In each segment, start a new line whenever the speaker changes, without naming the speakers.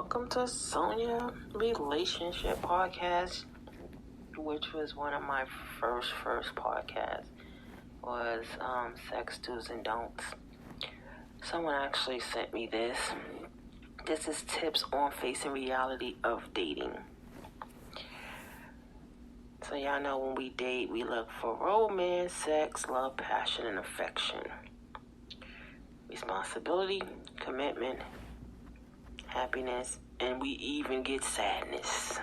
welcome to Sonia Relationship Podcast, which was one of my first podcasts, was Sex Do's and Don'ts. Someone actually sent me this. This is tips on facing reality of dating. So y'all know when we date, we look for romance, sex, love, passion, and affection. Responsibility, commitment, happiness, and we even get sadness.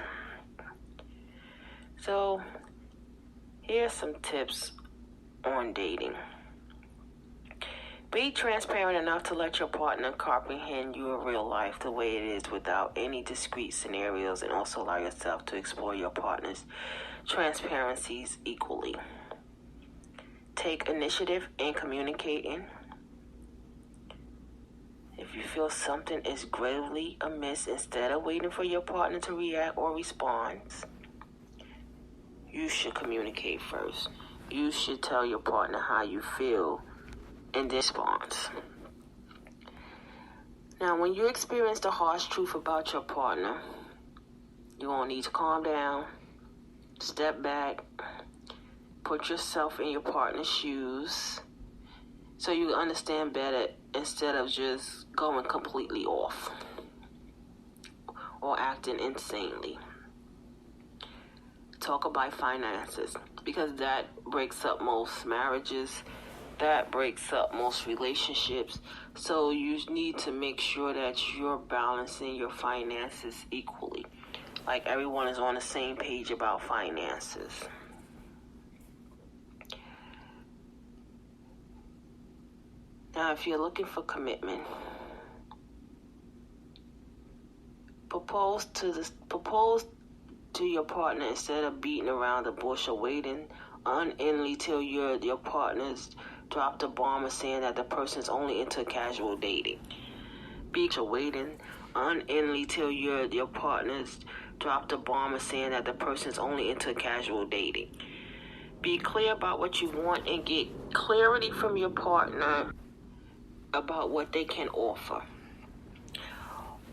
So, here's some tips on dating. Be transparent enough to let your partner comprehend you in real life the way it is without any discrete scenarios, and also allow yourself to explore your partner's transparencies equally. Take initiative in communicating. If you feel something is gravely amiss, instead of waiting for your partner to react or respond, you should communicate first. You should tell your partner how you feel in response. Now, when you experience the harsh truth about your partner, you're going to need to calm down, step back, put yourself in your partner's shoes so you understand better instead of just going completely off or acting insanely. Talk about finances, because that breaks up most marriages, that breaks up most relationships. So you need to make sure that you're balancing your finances equally. Like everyone is on the same page about finances. Now, if you're looking for commitment, propose to your partner instead of beating around the bush or waiting unendingly till your partner's drop the bomb of saying that the person's only into casual dating. Waiting unendingly till your partner's drop the bomb of saying that the person's only into casual dating. Be clear about what you want and get clarity from your partner about what they can offer.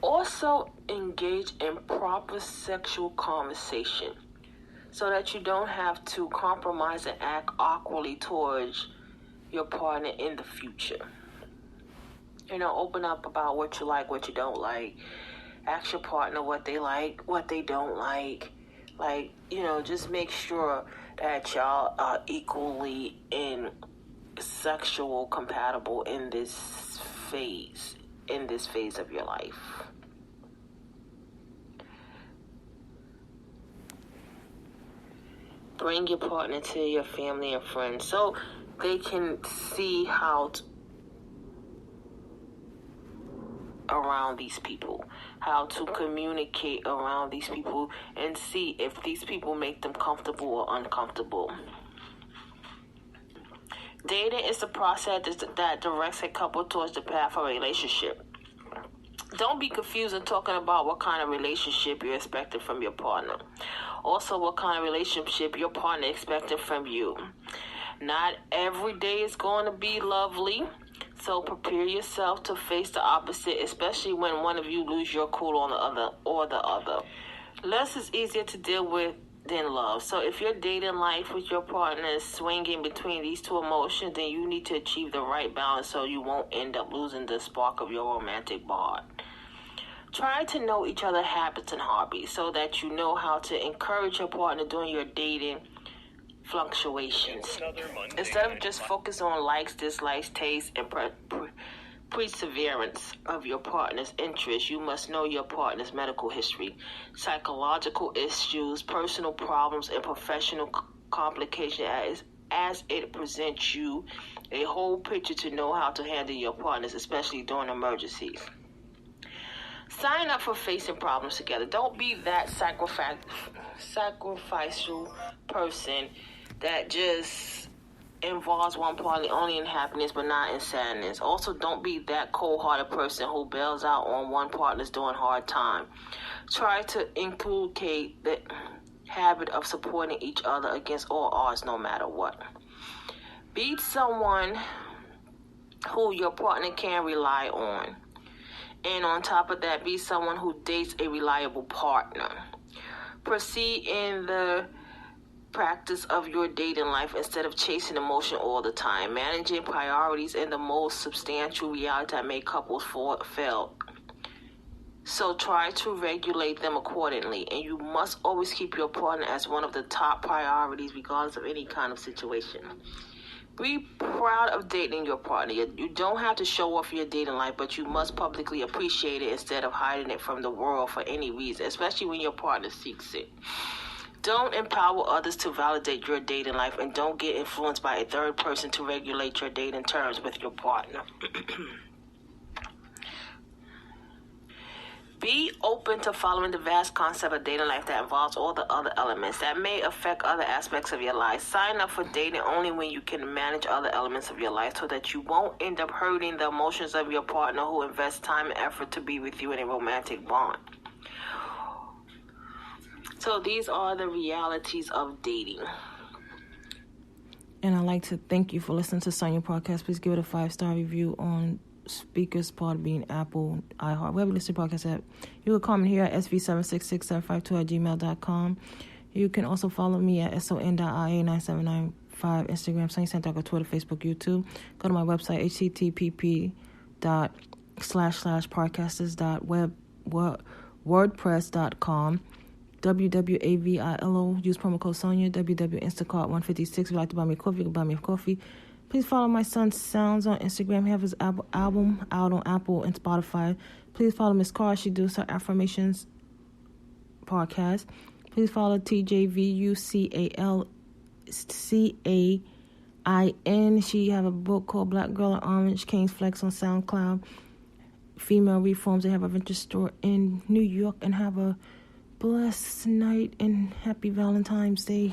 Also, engage in proper sexual conversation so that you don't have to compromise and act awkwardly towards your partner in the future. Open up about what you like, what you don't like. Ask your partner what they like, what they don't like. Just make sure that y'all are equally in sexual compatible in this phase of your life. Bring your partner to your family and friends so they can see how around these people, how to communicate around these people, and see if these people make them comfortable or uncomfortable. Dating is the process that directs a couple towards the path of a relationship. Don't be confused in talking about what kind of relationship you're expecting from your partner. Also, what kind of relationship your partner expecting from you. Not every day is going to be lovely, so prepare yourself to face the opposite, especially when one of you lose your cool on the other. Less is easier to deal with than love. So if your dating life with your partner is swinging between these two emotions, then you need to achieve the right balance so you won't end up losing the spark of your romantic bond. Try to know each other's habits and hobbies so that you know how to encourage your partner during your dating fluctuations. Instead of just focus on likes, dislikes, tastes, and perseverance of your partner's interests, you must know your partner's medical history, psychological issues, personal problems, and professional complications as it presents you a whole picture to know how to handle your partners, especially during emergencies. Sign up for facing problems together. Don't be that sacrificial person that just involves one party only in happiness but not in sadness. Also, don't be that cold-hearted person who bails out on one partner's during hard time. Try to inculcate the habit of supporting each other against all odds, no matter what. Be someone who your partner can rely on. And on top of that, be someone who dates a reliable partner. Proceed in the practice of your dating life instead of chasing emotion all the time. Managing priorities and the most substantial reality that make couples fail. So try to regulate them accordingly, and you must always keep your partner as one of the top priorities regardless of any kind of situation. Be proud of dating your partner. You don't have to show off your dating life, but you must publicly appreciate it instead of hiding it from the world for any reason, especially when your partner seeks it. Don't empower others to validate your dating life, and don't get influenced by a third person to regulate your dating terms with your partner. Be open to following the vast concept of dating life that involves all the other elements that may affect other aspects of your life. Sign up for dating only when you can manage other elements of your life so that you won't end up hurting the emotions of your partner who invests time and effort to be with you in a romantic bond. So these are the realities of dating.
And I'd like to thank you for listening to Sonya Podcast. Please give it a 5-star review on Speakers, Podbean, Apple, iHeart, wherever you listen to podcasts at. You can comment here at sv766752@gmail.com. You can also follow me at son.ia9795, Instagram, Sonya Santiago, Twitter, Facebook, YouTube. Go to my website, http://podcasters.wordpress.com. WWAVILO. Use promo code Sonya. WW Instacart156. If you'd like to buy me a coffee, you can buy me a coffee. Please follow my son Sounds on Instagram. He has his album out on Apple and Spotify. Please follow Miss Carr. She does her affirmations podcast. Please follow TJVUCALCAIN. She have a book called Black Girl in Orange, King's Flex on SoundCloud. Female Reforms. They have a vintage store in New York. And have a blessed night and happy Valentine's Day.